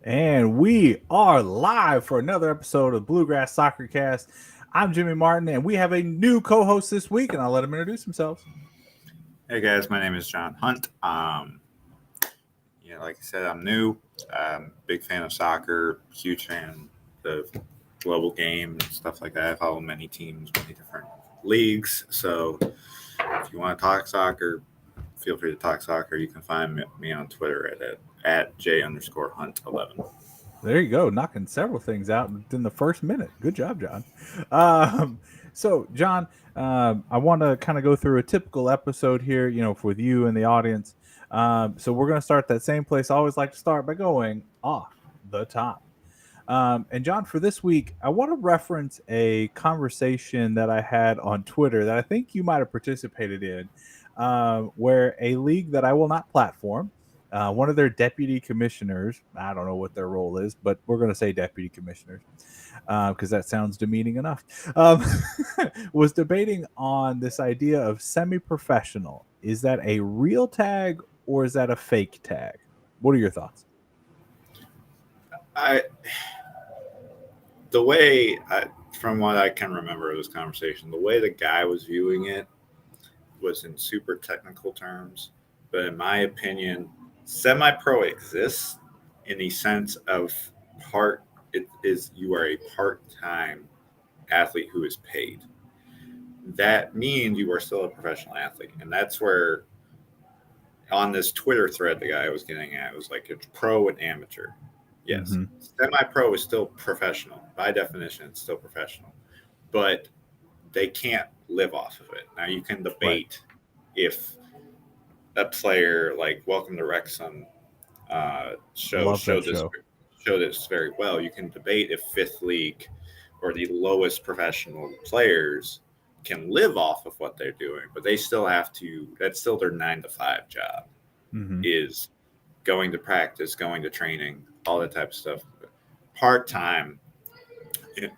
And we are live for another episode of Bluegrass Soccer Cast. I'm Jimmy Martin, and we have a new co-host this week, and I'll let them introduce themselves. Hey guys, my name is John Hunt. Like I said, I'm new. Big fan of soccer, huge fan of global game and stuff like that. I follow many teams, many different leagues. So if you want to talk soccer, feel free to talk soccer. You can find me on Twitter at J_Hunt11. There you go, knocking several things out in the first minute. Good job, John. Um, John, I want to kind of go through a typical episode here, with you and the audience. So we're going to start that same place I always like to start by going off the top. And John, for this week, I want to reference a conversation that I had on Twitter that I think you might have participated in, where a league that I will not platform, one of their deputy commissioners, I don't know what their role is, but we're going to say deputy commissioners because that sounds demeaning enough, was debating on this idea of semi-professional. Is that a real tag or is that a fake tag? What are your thoughts? I the way from what I can remember of this conversation, the way the guy was viewing it was in super technical terms. But in my opinion, semi-pro exists in the sense of it is you are a part-time athlete who is paid. That means you are still a professional athlete, and that's where on this Twitter thread the guy was getting at was like it's pro and amateur. Yes, Mm-hmm. semi-pro is still professional by definition. It's still professional, but they can't live off of it. Now you can Right. debate if a player like Welcome to Wrexham Love that showed show. this very well. You can debate if fifth league or the lowest professional players can live off of what they're doing, but they still have to. That's still their 9 to 5 job. Mm-hmm. Is going to practice, going to training, all that type of stuff. Part time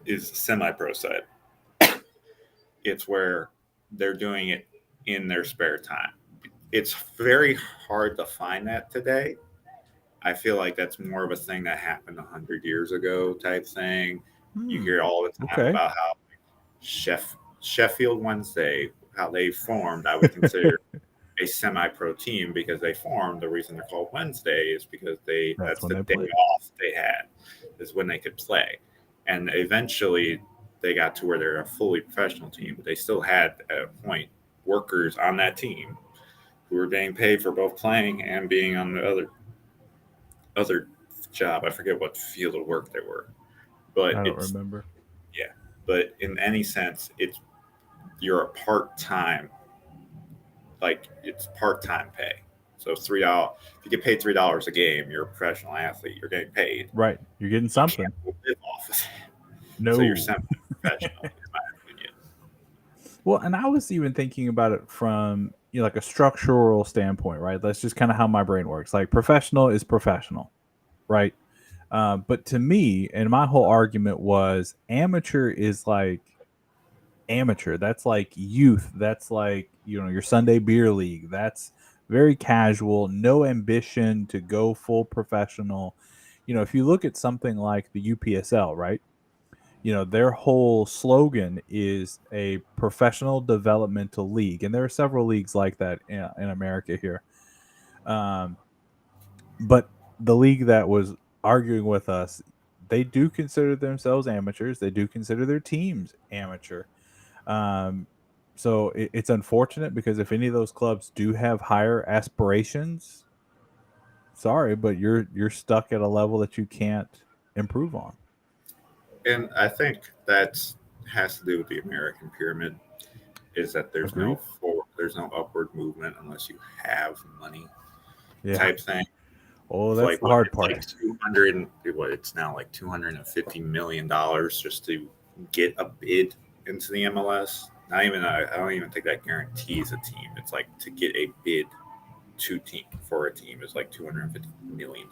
is semi pro side. It's where they're doing it in their spare time. It's very hard to find that today. I feel like that's more of a thing that happened 100 years ago type thing. You Hmm. hear all the time Okay. about how Sheffield Wednesday, how they formed. I would consider a semi-pro team because they formed. The reason they're called Wednesday is because That's that's when the they day played. off they had, is when they could play, and eventually they got to where they're a fully professional team. But they still had at a point workers on that team who were being paid for both playing and being on the other job. I forget what field of work they were, but I don't it's remember. yeah. But in any sense, you're a part time, like it's part time pay. So $3. If you get paid $3 a game, you're a professional athlete. You're getting paid. Right. You're getting You can't something. live off of it. So you're No. semi-professional, in my opinion. Well, and I was even thinking about it from, like a structural standpoint, right? That's just kind of how my brain works. Like professional is professional, right? But to me, and my whole argument was amateur is like amateur. That's like youth. That's like, your Sunday beer league. That's very casual, no ambition to go full professional. If you look at something like the UPSL, right? Their whole slogan is a professional developmental league. And there are several leagues like that in America here. Um, but the league that was arguing with us, they do consider themselves amateurs. They do consider their teams amateur. Um, so it's unfortunate because if any of those clubs do have higher aspirations, sorry, but you're stuck at a level that you can't improve on. And I think that has to do with the American pyramid. Is that Agreed. there's no upward movement unless you have money Yeah. type thing. Oh, It's that's like the what hard it's part. like 200 what it's now like $250 million just to get a bid into the MLS. Not even I don't even think that guarantees a team. It's like to get a bid for a team is like $250 million.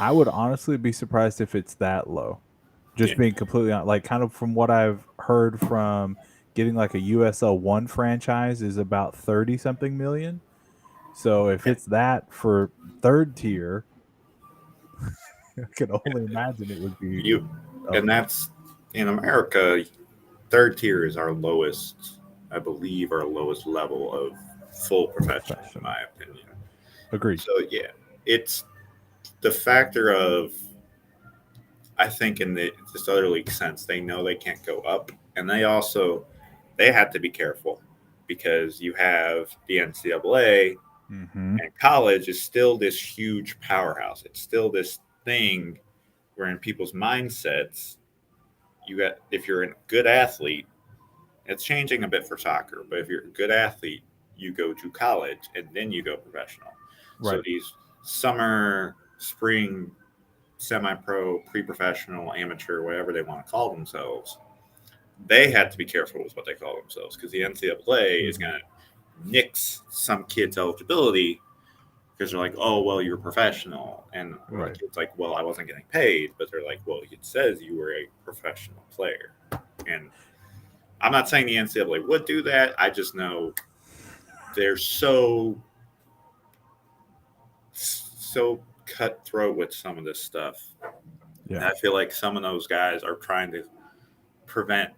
I would honestly be surprised if it's that low. Yeah, Just being completely honest, like kind of from what I've heard from getting like a USL one franchise is about 30 something million. So if yeah. it's that for third tier, can only imagine it would be. You, and that's in America. Third tier is our lowest, I believe, our lowest level of full professional, in my opinion. Agreed. So yeah, it's the factor of, I think in the this other league sense, they know they can't go up, and they have to be careful because you have the NCAA, Mm-hmm. and college is still this huge powerhouse. It's still this thing where in people's mindsets, you got if you're a good athlete, it's changing a bit for soccer, but if you're a good athlete, you go to college and then you go professional. Right. So these summer, spring, semi-pro, pre-professional, amateur, whatever they want to call themselves, they had to be careful with what they call themselves because the NCAA is going to nix some kids' eligibility because they're like, oh, well, you're professional. And Right. the kid's like, well, I wasn't getting paid. But they're like, well, it says you were a professional player. And I'm not saying the NCAA would do that. I just know they're so cutthroat with some of this stuff. Yeah. And I feel like some of those guys are trying to prevent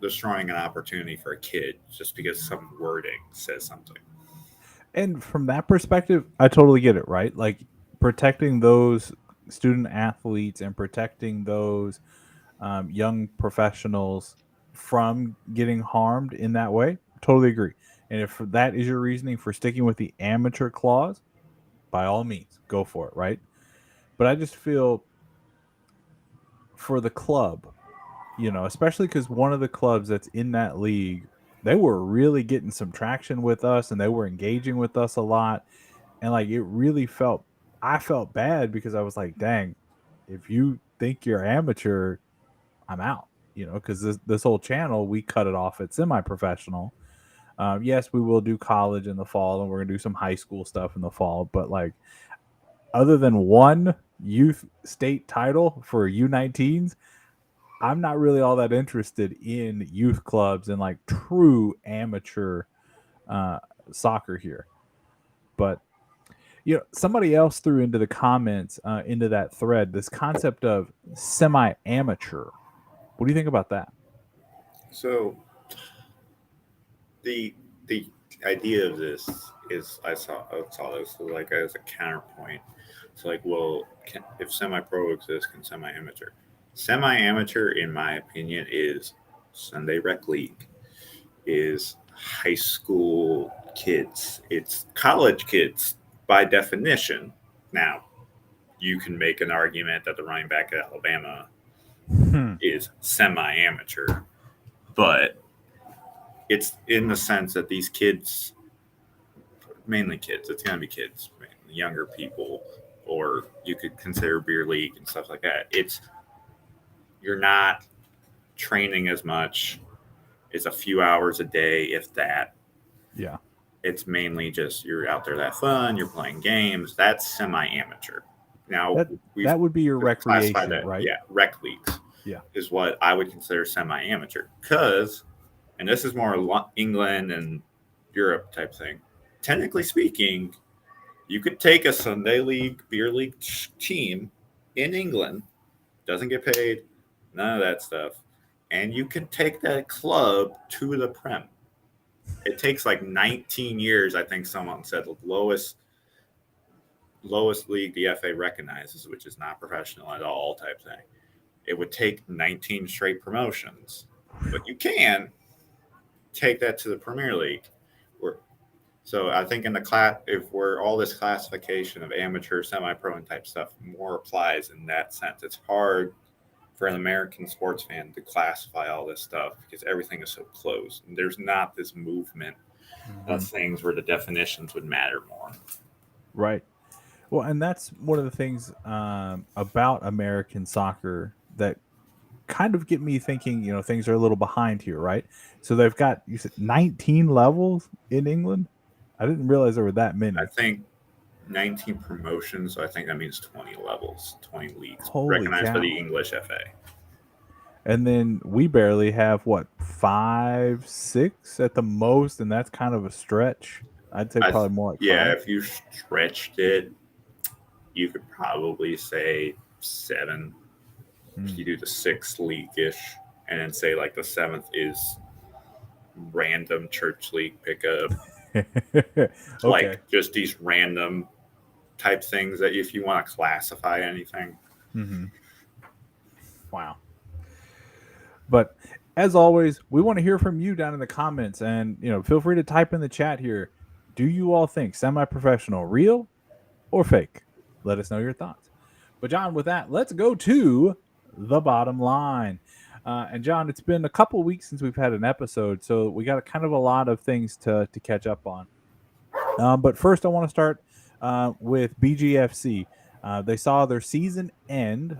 destroying an opportunity for a kid just because some wording says something. And from that perspective, I totally get it, right? Like protecting those student athletes and protecting those young professionals from getting harmed in that way, totally agree. And if that is your reasoning for sticking with the amateur clause, by all means, go for it, right? But I just feel for the club, especially because one of the clubs that's in that league, they were really getting some traction with us and they were engaging with us a lot. And like it really I felt bad because I was like, dang, if you think you're amateur, I'm out, because this whole channel, we cut it off at semi-professional. Yes, we will do college in the fall and we're going to do some high school stuff in the fall. But like, other than one youth state title for U19s, I'm not really all that interested in youth clubs and like true amateur soccer here. But somebody else threw into the comments into that thread this concept of semi-amateur. What do you think about that? So the idea of this is I saw this like as a counterpoint. It's like, well, if semi-pro exists, can semi-amateur? Semi-amateur, in my opinion, is Sunday Rec League, is high school kids. It's college kids by definition. Now, you can make an argument that the running back at Alabama is semi-amateur, but it's in the sense that these kids, mainly kids, it's going to be kids, younger people, or you could consider beer league and stuff like that. You're not training as much. It's a few hours a day, if that. Yeah. It's mainly just you're out there to have fun, you're playing games. That's semi-amateur. Now, that would be your recreation, right? Yeah, rec leagues. Yeah. Is what I would consider semi-amateur. Because, and this is more England and Europe type thing, technically speaking, you could take a Sunday league, beer league team in England, doesn't get paid, none of that stuff, and you can take that club to the Prem. It takes like 19 years, I think someone said, the lowest league the FA recognizes, which is not professional at all type thing. It would take 19 straight promotions, but you can take that to the Premier League. So I think in the class, if we're all this classification of amateur, semi-pro, and type stuff more applies in that sense. It's hard for an American sports fan to classify all this stuff because everything is so close. And there's not this movement of things where the definitions would matter more. Right. Well, and that's one of the things about American soccer that kind of get me thinking, things are a little behind here, right? So they've got, you said 19 levels in England? I didn't realize there were that many. I think 19 promotions, so I think that means 20 levels, 20 leagues Holy recognized cow. by the English FA. And then we barely have, 5, 6 at the most, and that's kind of a stretch. I'd say probably more like 5. Yeah, if you stretched it, you could probably say 7 if you do the 6 league-ish, and then say like the 7th is random church league pickup, Okay. like just these random type things that if you want to classify anything. Mm-hmm. Wow. But as always, we want to hear from you down in the comments, and feel free to type in the chat here. Do you all think semi-professional real or fake? Let us know your thoughts. But John, with that, let's go to the bottom line. And John, it's been a couple weeks since we've had an episode, so we got kind of a lot of things to catch up on. But first, I want to start with BGFC. They saw their season end,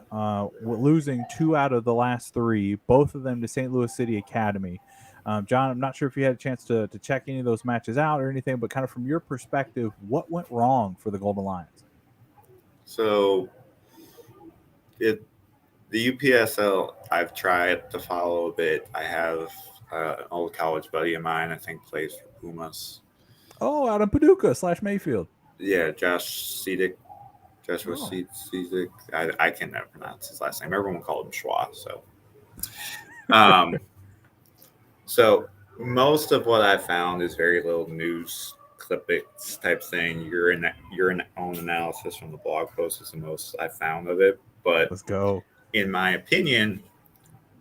losing 2 out of the last 3, both of them to St. Louis City Academy. John, I'm not sure if you had a chance to check any of those matches out or anything, but kind of from your perspective, what went wrong for the Golden Lions? So, the UPSL, I've tried to follow a bit. I have an old college buddy of mine, I think plays for Pumas. Oh, out in Paducah / Mayfield. Yeah, Joshua Cizik. I can never pronounce his last name. Everyone called him Schwa. So most of what I found is very little news clippings type thing. Your own analysis from the blog post is the most I found of it. But let's go. In my opinion,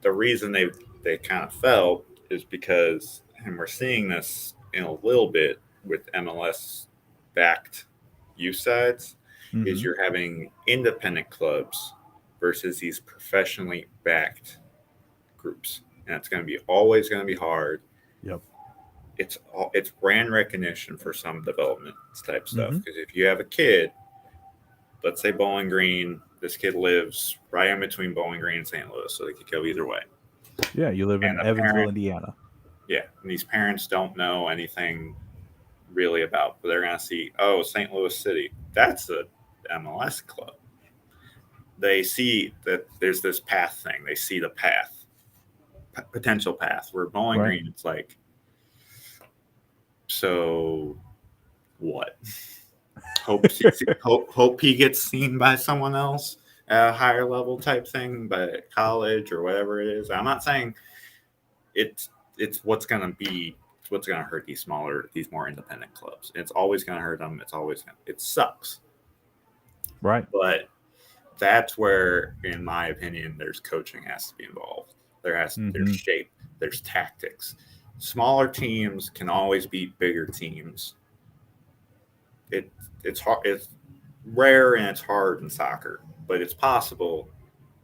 the reason they kind of fell is because, and we're seeing this in a little bit with MLS backed youth sides, is you're having independent clubs versus these professionally backed groups. And it's going to be always going to be hard. Yep. It's brand recognition for some development type stuff. Because if you have a kid, let's say Bowling Green, this kid lives right in between Bowling Green and St. Louis, so they could go either way. Yeah, you live in Evansville, Indiana. Yeah, and these parents don't know anything really about, but they're going to see, St. Louis City, that's a MLS club. They see that there's this path thing. They see the path, potential path. Where Bowling Green, it's like, so what? Hope he gets seen by someone else at a higher level type thing, by college or whatever it is. I'm not saying it's what's going to hurt these more independent clubs. It's always going to hurt them. It sucks. Right. But that's where, in my opinion, there's coaching has to be involved. There's shape, there's tactics. Smaller teams can always beat bigger teams. It's hard. It's rare and it's hard in soccer, but it's possible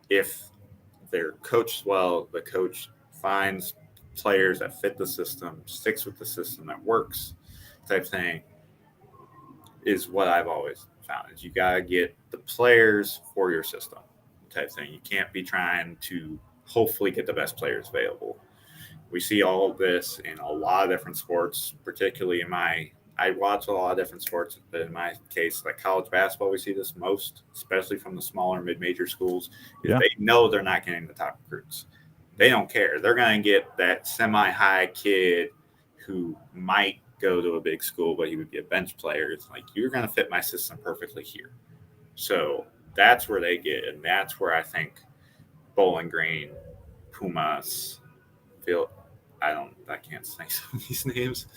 if they're coached well. The coach finds players that fit the system, sticks with the system that works, type thing. Is what I've always found. Is you gotta get the players for your system, type thing. You can't be trying to hopefully get the best players available. We see all of this in a lot of different sports, particularly I watch a lot of different sports, but in my case, like college basketball, we see this most, especially from the smaller mid-major schools. They know they're not getting the top recruits. They don't care. They're going to get that semi-high kid who might go to a big school, but he would be a bench player. It's like, you're going to fit my system perfectly here. So that's where they get, and that's where I think Bowling Green, Pumas, I can't say some of these names,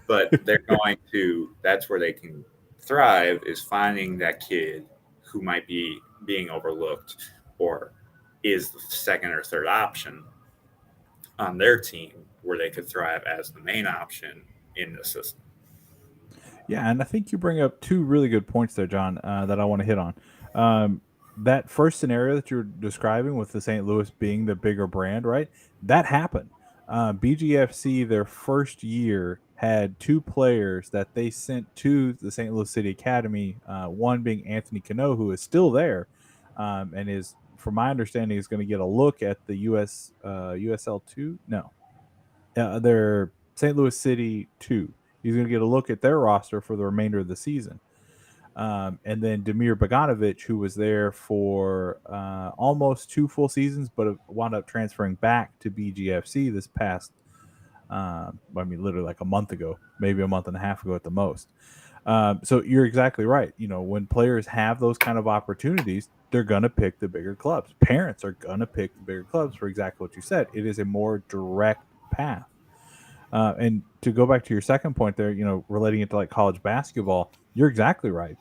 but they're going to, that's where they can thrive, is finding that kid who might be being overlooked or is the second or third option on their team, where they could thrive as the main option in the system. Yeah, and I think you bring up 2 really good points there, John, that I want to hit on. That first scenario that you're describing with the St. Louis being the bigger brand, right? That happened. BGFC, their first year, had 2 players that they sent to the St. Louis City Academy, one being Anthony Cano, who is still there, and is, from my understanding, is going to get a look at the USL 2. No. Their St. Louis City 2. He's going to get a look at their roster for the remainder of the season. And then Damir Bogdanovic, who was there for almost 2 full seasons, but wound up transferring back to BGFC this past, literally like a month ago, maybe a month and a half ago at the most. So you're exactly right. When players have those kind of opportunities, they're going to pick the bigger clubs. Parents are going to pick the bigger clubs for exactly what you said. It is a more direct path. And to go back to your second point there, relating it to like college basketball, you're exactly right.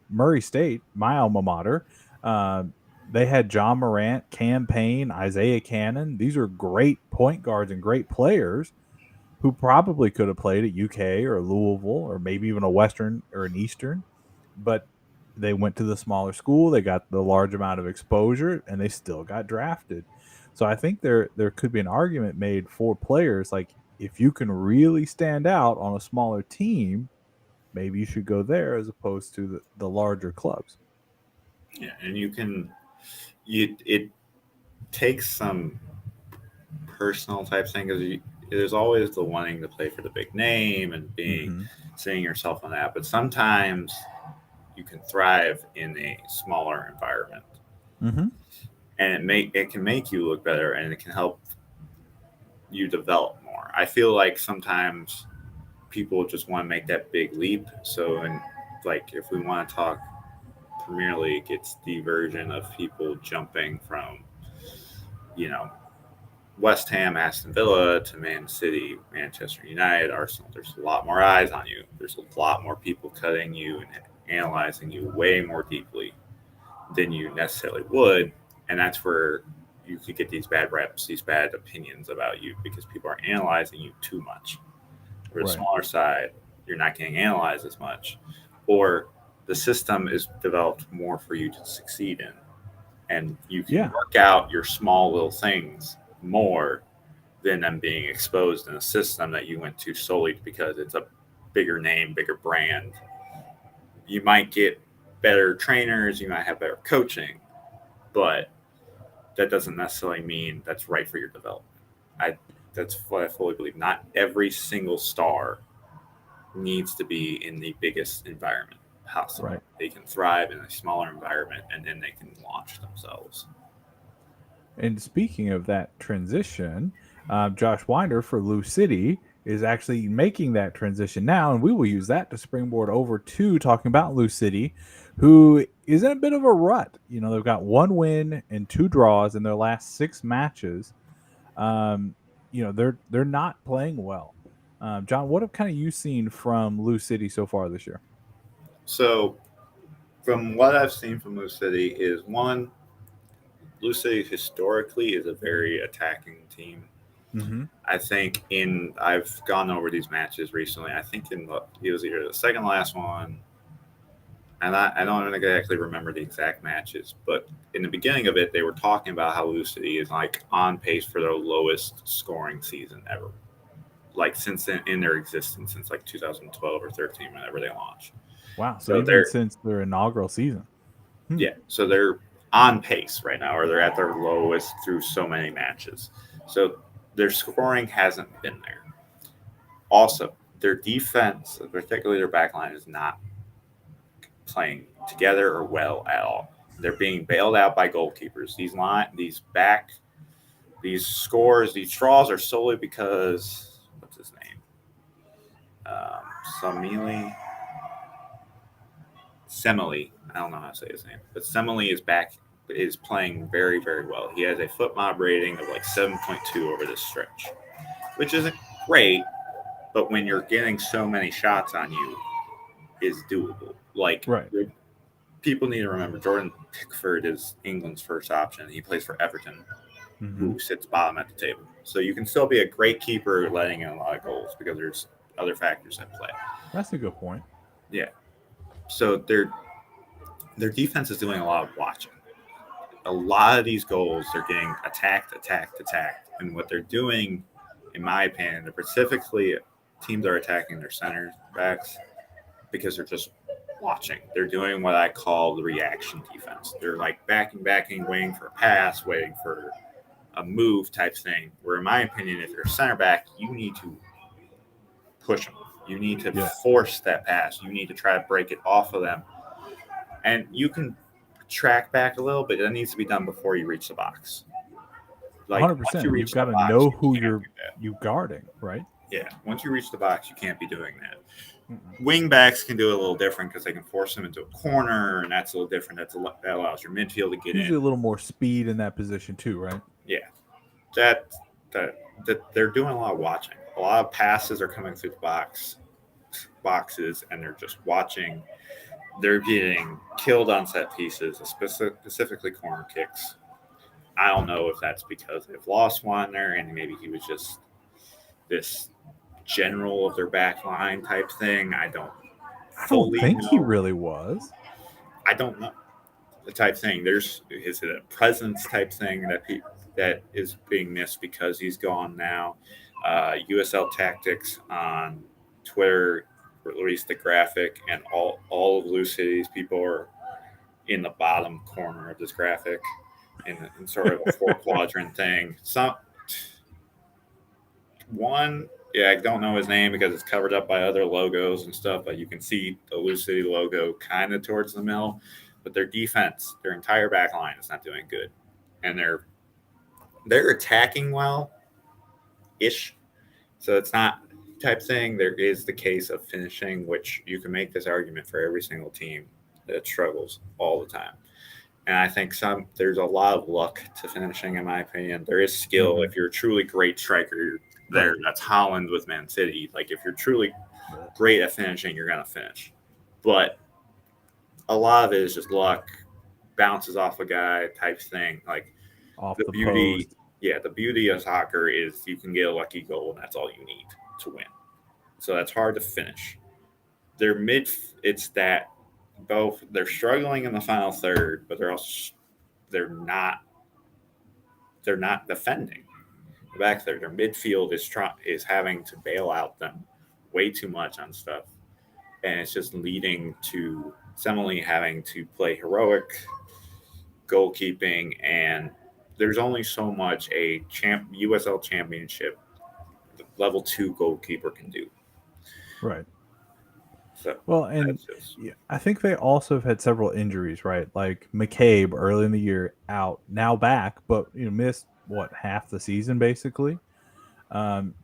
Murray State, my alma mater, uh, they had John Morant, Cam Payne, Isaiah Cannon. These are great point guards and great players who probably could have played at UK or Louisville or maybe even a Western or an Eastern, but they went to the smaller school. They got the large amount of exposure, and they still got drafted. So I think there could be an argument made for players like if you can really stand out on a smaller team, maybe you should go there as opposed to the larger clubs. Yeah, and it takes some personal type thing because there's always the wanting to play for the big name and seeing yourself on that, but sometimes you can thrive in a smaller environment, and it can make you look better, and it can help you develop more. I feel like sometimes people just want to make that big leap. So, and like if we want to talk Premier League, it's the version of people jumping from, West Ham, Aston Villa to Man City, Manchester United, Arsenal. There's a lot more eyes on you. There's a lot more people cutting you and analyzing you way more deeply than you necessarily would. And that's where you could get these bad reps, these bad opinions about you because people are analyzing you too much. Or the smaller side, you're not getting analyzed as much. Or the system is developed more for you to succeed in. And you can work out your small little things more than them being exposed in a system that you went to solely because it's a bigger name, bigger brand. You might get better trainers, you might have better coaching, but that doesn't necessarily mean that's right for your development. That's what I fully believe. Not every single star needs to be in the biggest environment possible. Right. They can thrive in a smaller environment, and then they can launch themselves. And speaking of that transition, Josh Winder for Lou City is actually making that transition now, and we will use that to springboard over to talking about Lou City, who is in a bit of a rut. They've got 1 win and 2 draws in their last 6 matches. They're not playing well. John, what have kind of you seen from Lou City so far this year? So, from what I've seen from Lou City is one, Lou City historically is a very attacking team. I think I've gone over these matches recently. I think it was either the second last one, and I don't exactly remember the exact matches, but in the beginning of it, they were talking about how Lou City is like on pace for their lowest scoring season ever, like since in their existence since like 2012 or 13, whenever they launched. Wow! So even since their inaugural season. Yeah, so they're on pace right now, or they're at their lowest through so many matches. So their scoring hasn't been there. Also, their defense, particularly their back line, is not playing together or well at all. They're being bailed out by goalkeepers. These scores, these draws are solely because what's his name? Semele. I don't know how to say his name, but Semele is playing very, very well. He has a foot mob rating of like 7.2 over this stretch, which isn't great, but when you're getting so many shots on you, is doable. Like, people need to remember Jordan Pickford is England's first option. He plays for Everton, who sits bottom at the table. So you can still be a great keeper letting in a lot of goals because there's other factors at play. That's a good point. Yeah. So their defense is doing a lot of watching. A lot of these goals, they're getting attacked. And what they're doing, in my opinion, they're specifically teams are attacking their center backs because they're just watching. They're doing what I call the reaction defense. They're like backing, waiting for a pass, waiting for a move type thing. Where in my opinion, if you're a center back, you need to push them. You need to force that pass. You need to try to break it off of them. And you can track back a little, but it needs to be done before you reach the box. Like 100%. You've got to know who you're guarding, right? Yeah. Once you reach the box, you can't be doing that. Wing backs can do it a little different because they can force them into a corner, and that's a little different. That allows your midfield to get Usually in. a little more speed in that position too, right? Yeah, that that they're doing a lot of watching. A lot of passes are coming through the boxes, and they're just watching. They're getting killed on set pieces, specifically corner kicks. I don't know if that's because they've lost Wanner and maybe he was just this general of their back line type thing. I don't I don't fully think he know. really was. I don't know the type thing. Is it a presence type thing that is being missed because he's gone now? USL Tactics on Twitter released the graphic, and all of Blue City's people are in the bottom corner of this graphic in sort of a four quadrant thing. Yeah, I don't know his name because it's covered up by other logos and stuff, but you can see the Blue City logo kind of towards the middle. But their defense, their entire back line is not doing good. And they're attacking well ish. So it's not type thing. There is the case of finishing, which you can make this argument for every single team that struggles all the time. And I think there's a lot of luck to finishing, in my opinion. There is skill. Mhm. If you're a truly great striker, there. That's Holland with Man City. Like if you're truly great at finishing, you're gonna finish. But a lot of it is just luck, bounces off a guy type thing. Like Off the the beauty, post. the beauty of soccer is you can get a lucky goal, and that's all you need to win. So that's hard to finish. They're it's that both they're struggling in the final third, but they're not they're not defending back there. Their midfield is having to bail out them way too much on stuff, and it's just leading to Semele having to play heroic goalkeeping. And there's only so much a USL Championship level 2 goalkeeper can do. Right. So Well, and that's just yeah, I think they also have had several injuries, right? Like McCabe early in the year out, now back, but missed what half the season basically.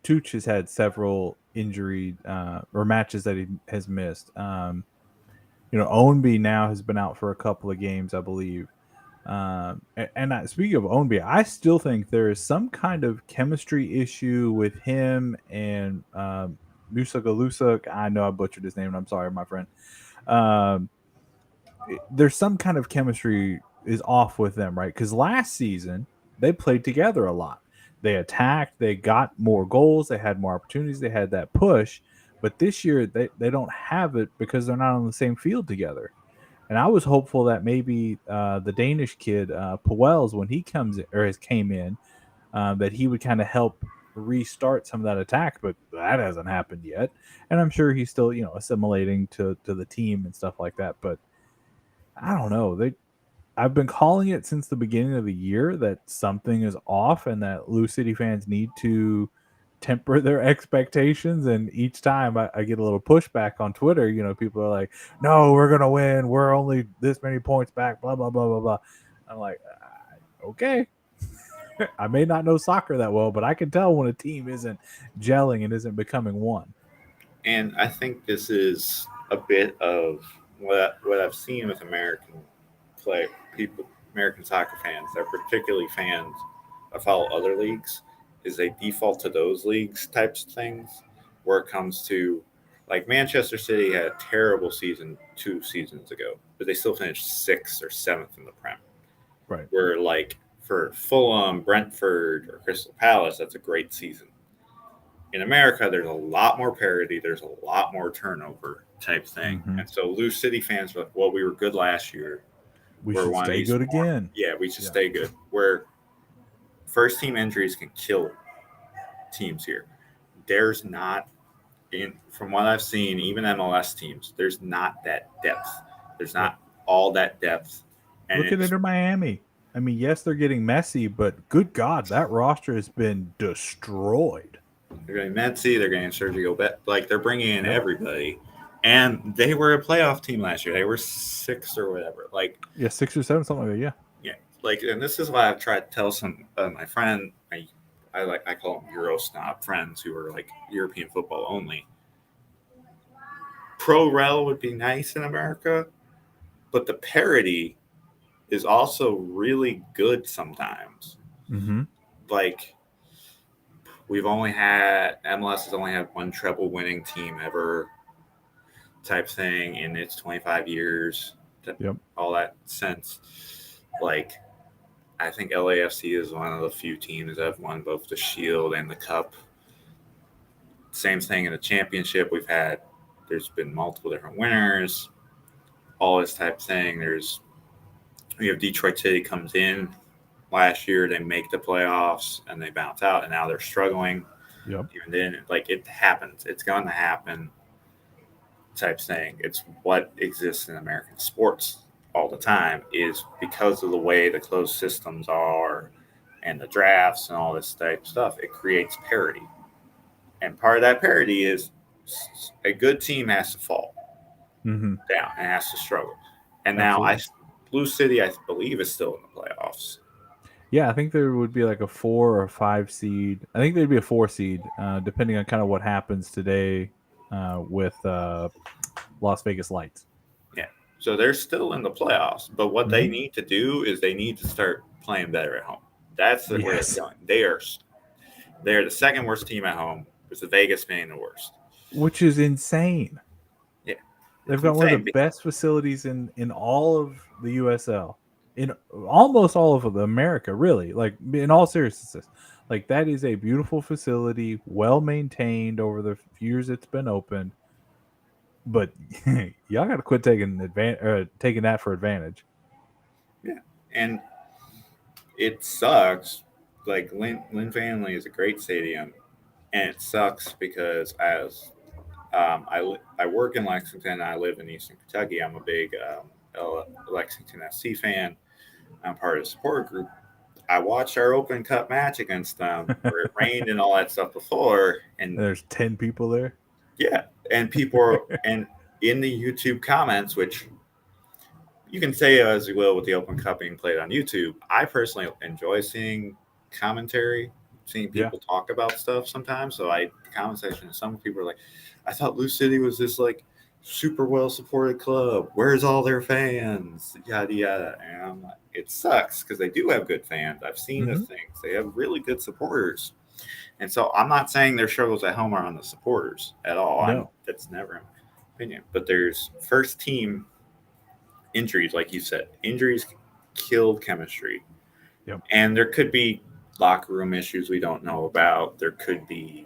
Tooch has had several injury or matches that he has missed. Ownby now has been out for a couple of games, I believe. Speaking of Ownby, I still think there is some kind of chemistry issue with him and Musa Galusa. I know I butchered his name, and I'm sorry, my friend. Um, there's some kind of chemistry is off with them, right? Because last season they played together a lot. They attacked, they got more goals, they had more opportunities, they had that push. But this year they don't have it because they're not on the same field together. And I was hopeful that maybe the Danish kid Puels, when he came in, that he would kind of help restart some of that attack, but that hasn't happened yet. And I'm sure he's still assimilating to the team and stuff like that. But I don't know. I've been calling it since the beginning of the year that something is off and that Blue City fans need to temper their expectations. And each time I get a little pushback on Twitter, people are like, no, we're going to win. We're only this many points back, blah, blah, blah, blah, blah. I'm like, okay. I may not know soccer that well, but I can tell when a team isn't gelling and isn't becoming one. And I think this is a bit of what I've seen with American soccer fans. They're particularly fans that follow other leagues. Is they default to those leagues types of things, where it comes to like Manchester City had a terrible season 2 seasons ago, but they still finished 6th or 7th in the Prem. Right. Where like for Fulham, Brentford, or Crystal Palace, that's a great season. In America, there's a lot more parity. There's a lot more turnover type thing. Mm-hmm. And so Blue City fans are like, well, we were good last year. We We're should one of stay these good again. Yeah, we should stay good. Where first team injuries can kill teams here. There's not, from what I've seen, even MLS teams, there's not that depth. There's not all that depth. And Look at Inter Miami. I mean, yes, they're getting messy, but good God, that roster has been destroyed. They're getting Messi. They're getting Sergio Bet. Like they're bringing in everybody, and they were a playoff team last year. They were 6th or whatever. Like 6 or 7, something like that. Yeah. Like, and this is why I've tried to tell some my friend. I call them Euro snob friends who are like European football only. pro rel would be nice in America, but the parity is also really good sometimes. Mm-hmm. Like we've only had MLS has only had one treble winning team ever type thing in its 25 years. Yep. All that sense. Like I think LAFC is one of the few teams that have won both the Shield and the Cup. Same thing in the championship. There's been multiple different winners, all this type of thing. We have Detroit City comes in last year, they make the playoffs and they bounce out, and now they're struggling. Yep. Even then, like it happens, it's going to happen. Type thing. It's what exists in American sports all the time is because of the way the closed systems are and the drafts and all this type of stuff. It creates parity, and part of that parity is a good team has to fall Mm-hmm. down and has to struggle. And Absolutely. now Blue City, I believe, is still in the playoffs. Yeah, I think there would be like a 4 or 5 seed. I think there'd be a 4 seed, depending on kind of what happens today with Las Vegas Lights. Yeah. So they're still in the playoffs. But what they Mhm. need to do is they need to start playing better at home. That's where Yes. they're going. They're the second worst team at home, with the Vegas being the worst. Which is insane. Yeah. They've got one of the best facilities in all of the USL, in almost all of America, really. Like in all seriousness, like that is a beautiful facility, well maintained over the years it's been open. But y'all got to quit taking that for advantage. Yeah. And it sucks. Like Lynn Family is a great stadium, and it sucks because I work in Lexington. And I live in Eastern Kentucky. I'm a big Lexington SC fan. I'm part of the support group. I watched our Open Cup match against them where it rained and all that stuff before, and There's 10 people there. yeah, and people are and in the YouTube comments, which you can say as you will with the Open Cup being played on YouTube. I personally enjoy seeing commentary, seeing people talk about stuff sometimes. So the comment section, some people are like, I thought Blue City was this like super well supported club. Where's all their fans? Yada yada. And I'm like, it sucks because they do have good fans. I've seen the things. They have really good supporters. And so I'm not saying their struggles at home are on the supporters at all. No. That's never my opinion. But there's first team injuries, like you said. Injuries killed chemistry. Yep. And there could be locker room issues we don't know about. There could be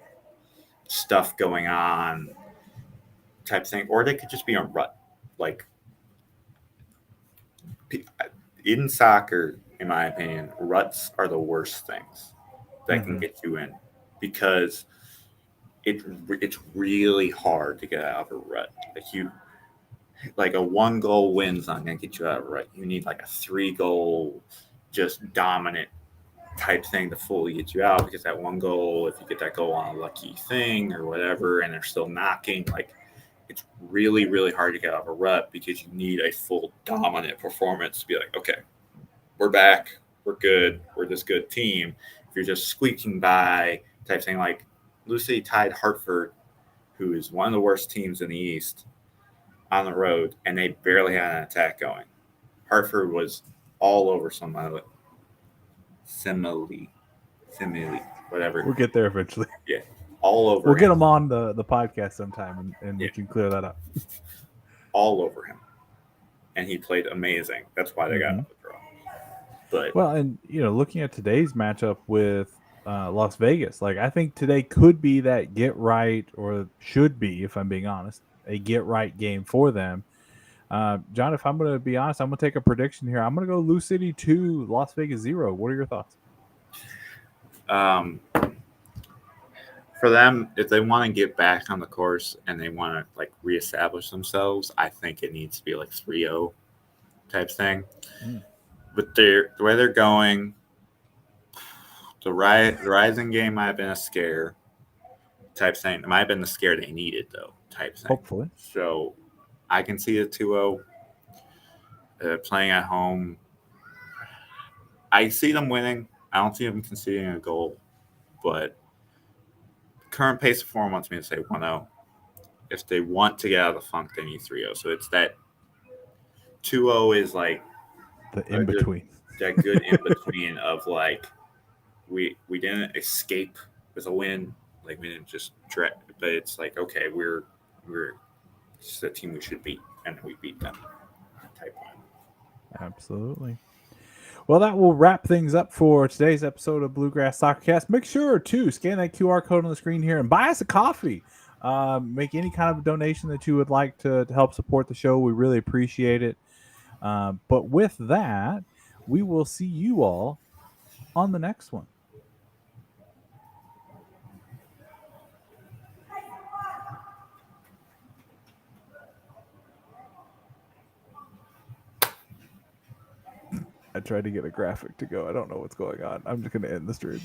stuff going on type thing. Or they could just be a rut. Like in soccer, in my opinion, ruts are the worst things that can get you in because it's really hard to get out of a rut. Like a 1-goal win's not gonna get you out of a rut. You need like a 3-goal, just dominant type thing to fully get you out because that 1 goal, if you get that goal on a lucky thing or whatever, and they're still knocking, like it's really, really hard to get out of a rut because you need a full dominant performance to be like, okay, we're back, we're good, we're this good team. If you're just squeaking by type thing, like Lucy tied Hartford, who is one of the worst teams in the East, on the road, and they barely had an attack going. Hartford was all over somebody. Simile, whatever. We'll get there eventually. Yeah, all over. We'll get him on the podcast sometime, and we can clear that up. All over him, and he played amazing. That's why they got the draw. But well, and looking at today's matchup with Las Vegas, like I think today could be that get right, or should be, if I'm being honest, a get right game for them. John, if I'm going to be honest, I'm going to take a prediction here. I'm going to go Lou City 2, Las Vegas 0. What are your thoughts? For them, if they want to get back on the course and they want to like reestablish themselves, I think it needs to be like 3-0 type thing. But the way they're going, the Rising game might have been a scare type thing. It might have been the scare they needed, though, type thing. Hopefully. So I can see a 2-0 playing at home. I see them winning. I don't see them conceding a goal, but current pace of form wants me to say 1-0. if they want to get out of the funk, they need 3-0. So it's that 2-0 is like The in between. That good in between of like we didn't escape with a win, like we didn't just but it's like, okay, we're it's the team we should beat, and we beat them. Type one. Absolutely. Well, that will wrap things up for today's episode of Bluegrass Soccercast. Make sure to scan that QR code on the screen here and buy us a coffee. Make any kind of donation that you would like to help support the show. We really appreciate it. But with that, we will see you all on the next one. I tried to get a graphic to go. I don't know what's going on. I'm just going to end the stream.